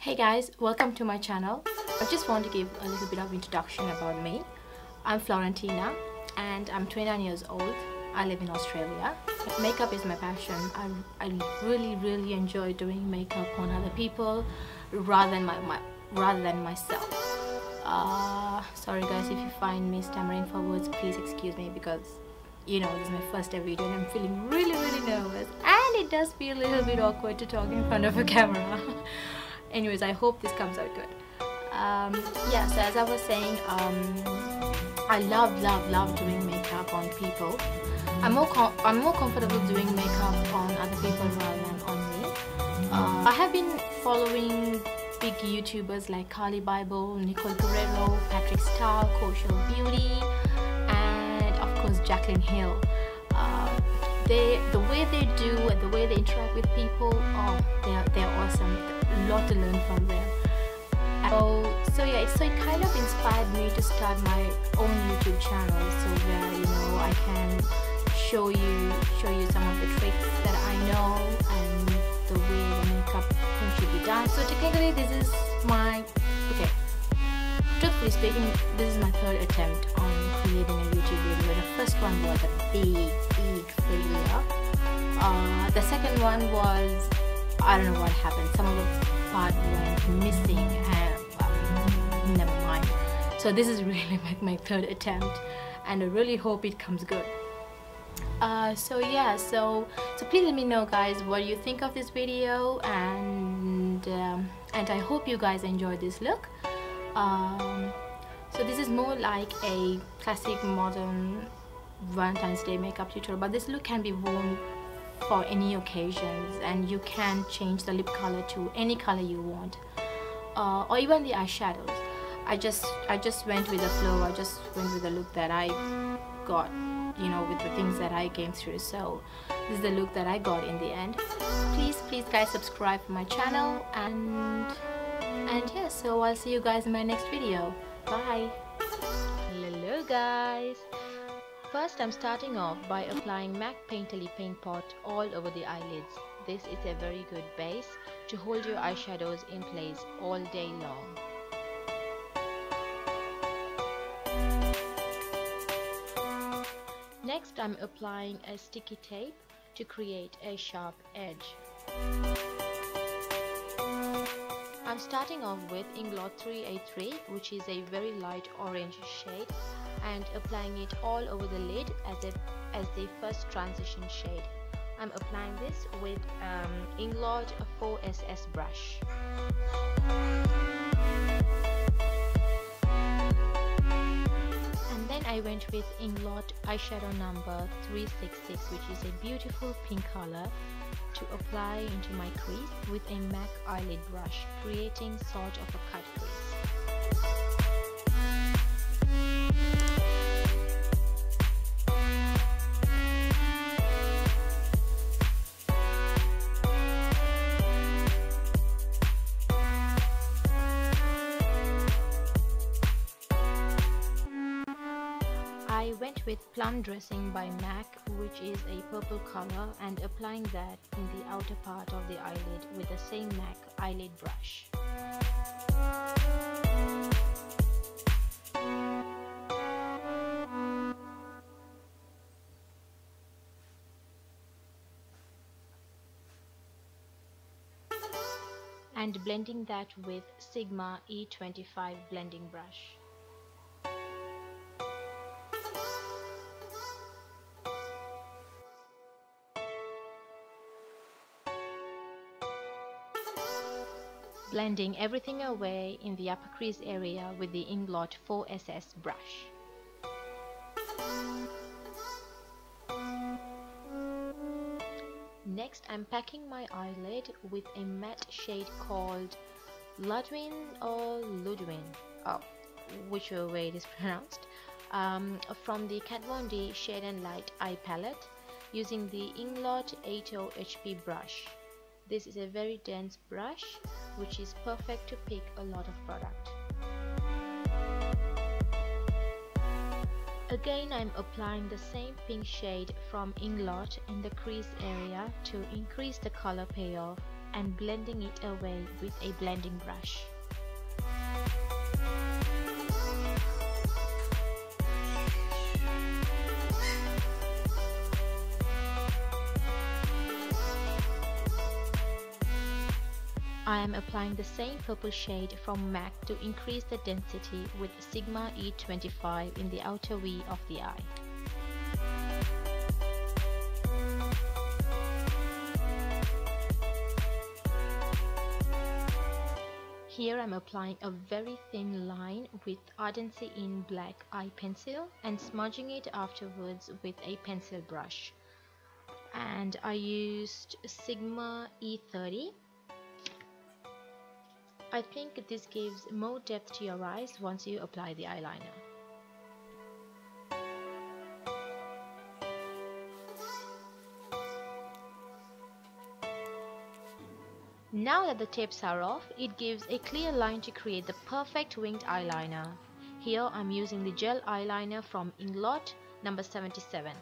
Hey guys, welcome to my channel. I just want to give a little bit of introduction about me. I'm Florentina and I'm 29 years old. I live in Australia. Makeup is my passion. I really enjoy doing makeup on other people rather than myself. Sorry guys, if you find me stammering for words, please excuse me, because you know, this is my first ever video and I'm feeling really nervous, and it does feel a little bit awkward to talk in front of a camera. Anyways, I hope this comes out good. Yeah, so as I was saying, I love doing makeup on people. I'm more comfortable doing makeup on other people rather than on me. I have been following big YouTubers like Carly Bible, Nicole Guerrero, Patrick Star, Kosher Beauty, and of course Jacqueline Hill. The way they do and the way they interact with people, oh, they're awesome. A lot to learn from them. So yeah, so it kind of inspired me to start my own YouTube channel, so where, you know, I can show you some of the tricks that I know and the way the makeup thing should be done. So technically this is my, okay, truthfully speaking, this is my third attempt on creating a YouTube video. The first one was a big failure. The second one was, I don't know what happened, some of the part went missing and never mind. So this is really like my third attempt and I really hope it comes good. So yeah, so please let me know guys what you think of this video, and I hope you guys enjoyed this look. So this is more like a classic modern Valentine's Day makeup tutorial, but this look can be worn for any occasions and you can change the lip color to any color you want, or even the eyeshadows. I just went with the flow. I just went with the look that I got, you know, with the things that I came through. So this is the look that I got in the end. Please guys, subscribe to my channel, and yeah, so I'll see you guys in my next video. Bye. Hello guys. First, I'm starting off by applying MAC Painterly Paint Pot all over the eyelids. This is a very good base to hold your eyeshadows in place all day long. Next, I'm applying a sticky tape to create a sharp edge. I'm starting off with Inglot 383, which is a very light orange shade, and applying it all over the lid as the first transition shade. I'm applying this with Inglot 4SS brush. And then I went with Inglot eyeshadow number 366, which is a beautiful pink color, to apply into my crease with a MAC eyelid brush, creating sort of a cut crease. I went with Plum Dressing by MAC, which is a purple color, and applying that in the outer part of the eyelid with the same MAC eyelid brush. And blending that with Sigma E25 blending brush. Blending everything away in the upper crease area with the Inglot 4SS brush. Next, I'm packing my eyelid with a matte shade called Ludwin or Ludwin, whichever way it is pronounced, from the Kat Von D Shade and Light Eye Palette, using the Inglot 80 HP brush. This is a very dense brush, which is perfect to pick a lot of product. Again, I'm applying the same pink shade from Inglot in the crease area to increase the color payoff and blending it away with a blending brush. I am applying the same purple shade from MAC to increase the density with Sigma E25 in the outer V of the eye. Here I am applying a very thin line with Ardency in black eye pencil and smudging it afterwards with a pencil brush. And I used Sigma E30. I think this gives more depth to your eyes once you apply the eyeliner. Now that the tips are off, it gives a clear line to create the perfect winged eyeliner. Here I'm using the gel eyeliner from Inglot number 77.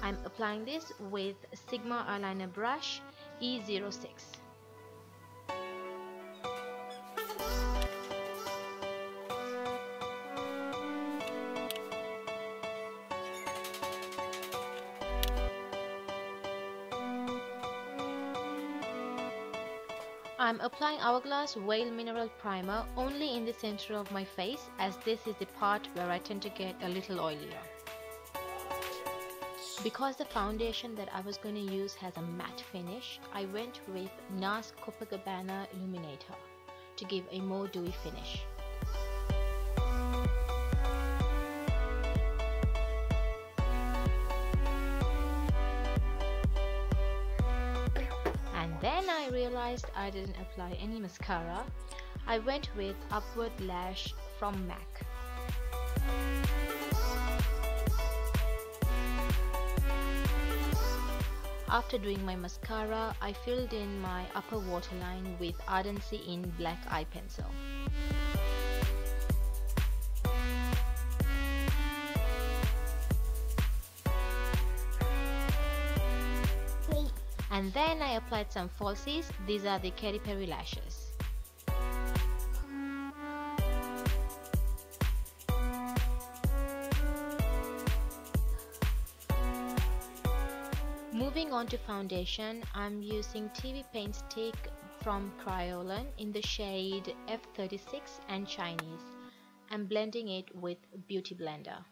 I'm applying this with Sigma eyeliner brush E06. I'm applying Hourglass Veil Mineral Primer only in the center of my face, as this is the part where I tend to get a little oilier. Because the foundation that I was going to use has a matte finish, I went with NARS Copacabana Illuminator to give a more dewy finish. Then I realized I didn't apply any mascara. I went with Upwardlash from MAC. After doing my mascara, I filled in my upper waterline with Ardency in black eye pencil. And then I applied some falsies. These are the Katy Perry lashes. Moving on to foundation, I'm using TV Paint stick from Kryolan in the shade F36 and Chinese. I'm blending it with Beauty Blender.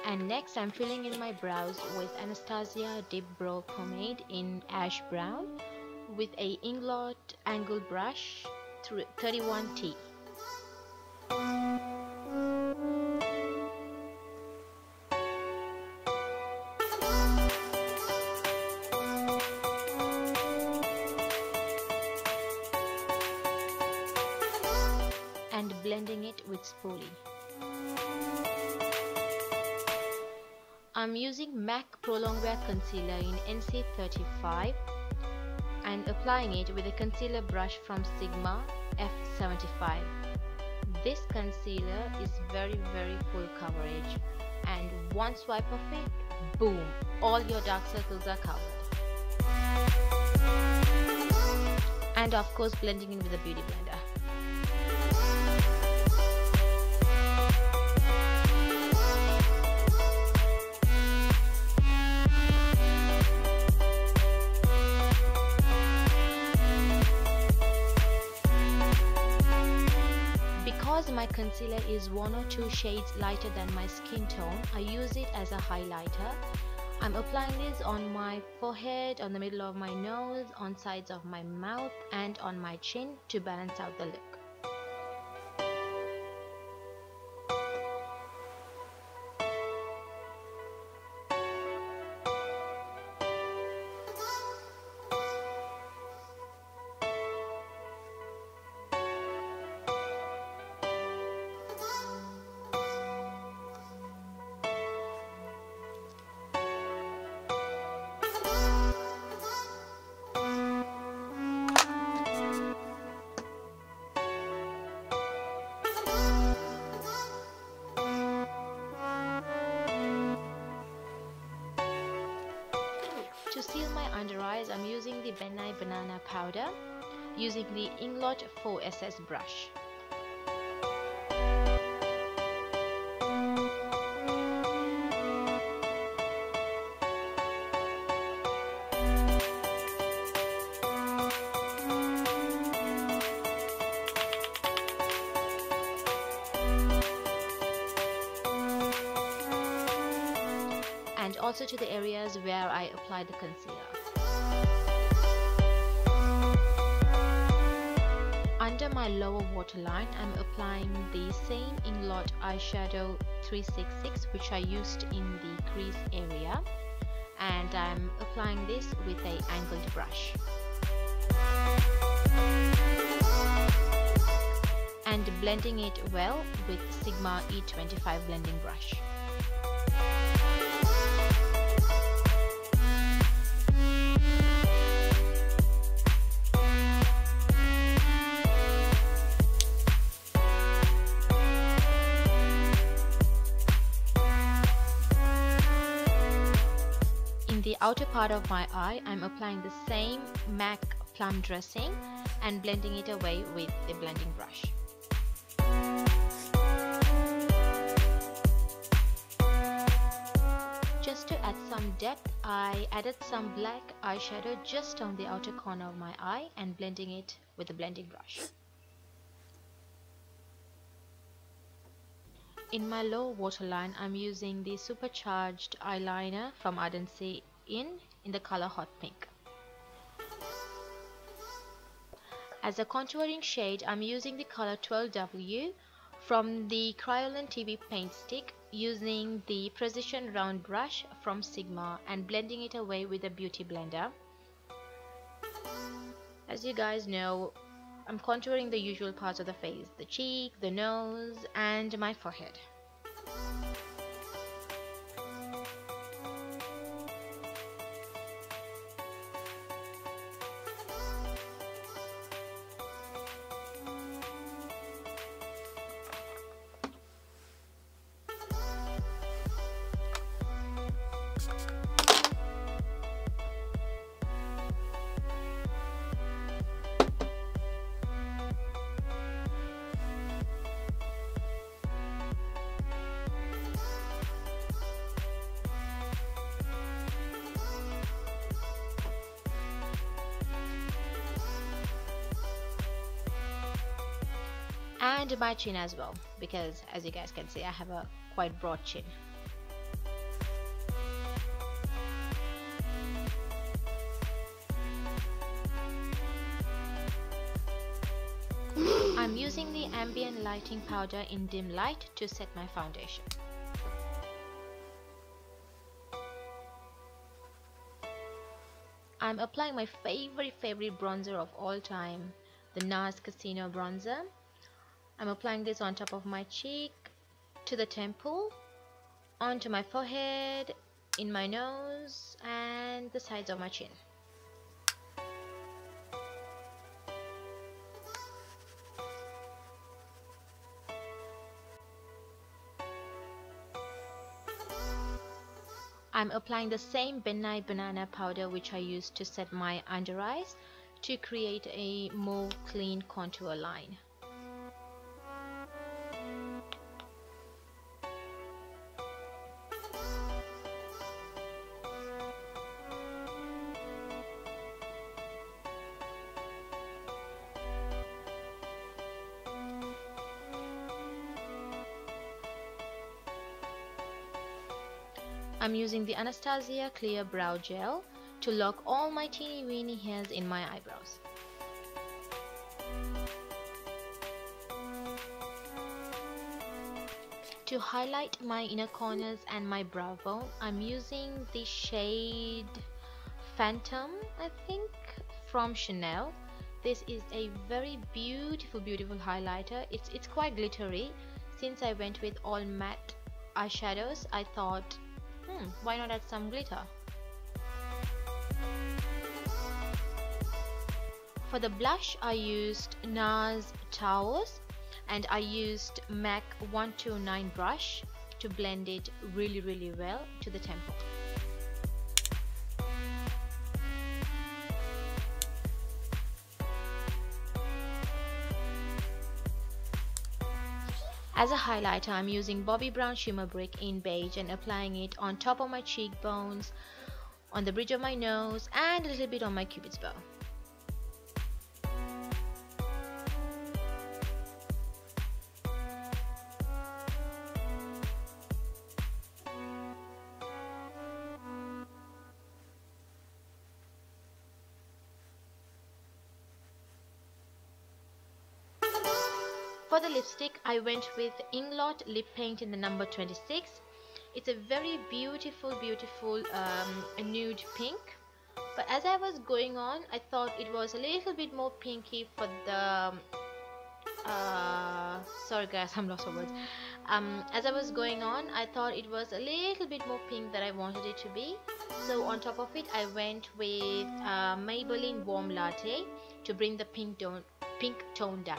And next I'm filling in my brows with Anastasia Dip Brow Pomade in ash brown with a Inglot angle brush 31T. And blending it with spoolie. I'm using MAC Prolong Concealer in NC35 and applying it with a concealer brush from Sigma F75. This concealer is very full coverage, and one swipe of it, boom, all your dark circles are covered. And of course blending in with a Beauty Blender. Because my concealer is 1 or 2 shades lighter than my skin tone, I use it as a highlighter. I'm applying this on my forehead, on the middle of my nose, on sides of my mouth and on my chin to balance out the look. under eyes, I'm using the banana powder using the Inglot 4SS brush. And also to the areas where I apply the concealer. Under my lower waterline, I'm applying the same Inglot eyeshadow 366 which I used in the crease area, and I'm applying this with an angled brush. And blending it well with Sigma E25 blending brush. The outer part of my eye, I'm applying the same MAC Plum Dressing and blending it away with the blending brush. Just to add some depth, I added some black eyeshadow just on the outer corner of my eye and blending it with the blending brush. In my lower waterline, I'm using the supercharged eyeliner from Ardency in the color Hot Pink. As a contouring shade, I'm using the color 12W from the Kryolan TV Paint stick using the precision round brush from Sigma and blending it away with a beauty blender. As you guys know, I'm contouring the usual parts of the face, the cheek, the nose, and my forehead. And my chin as well, because as you guys can see, I have a quite broad chin. I'm using the ambient lighting powder in dim light to set my foundation. I'm applying my favorite bronzer of all time, the NARS Casino bronzer. I'm applying this on top of my cheek, to the temple, onto my forehead, in my nose, and the sides of my chin. I'm applying the same banana powder which I used to set my under eyes to create a more clean contour line. I'm using the Anastasia Clear Brow Gel to lock all my teeny weeny hairs in my eyebrows. To highlight my inner corners and my brow bone, I'm using the shade Phantom, I think, from Chanel. This is a very beautiful highlighter. It's quite glittery. Since I went with all matte eyeshadows, I thought, why not add some glitter? For the blush, I used NARS TAOS and I used MAC 129 brush to blend it really well to the temple. As a highlighter, I'm using Bobbi Brown Shimmer Brick in beige and applying it on top of my cheekbones, on the bridge of my nose, and a little bit on my cupid's bow. For the lipstick, I went with Inglot Lip Paint in the number 26. It's a very beautiful nude pink, but as I was going on, I thought it was a little bit more pinky for the sorry guys, I'm lost for words. As I was going on, I thought it was a little bit more pink than I wanted it to be. So on top of it, I went with Maybelline Warm Latte to bring the pink tone down.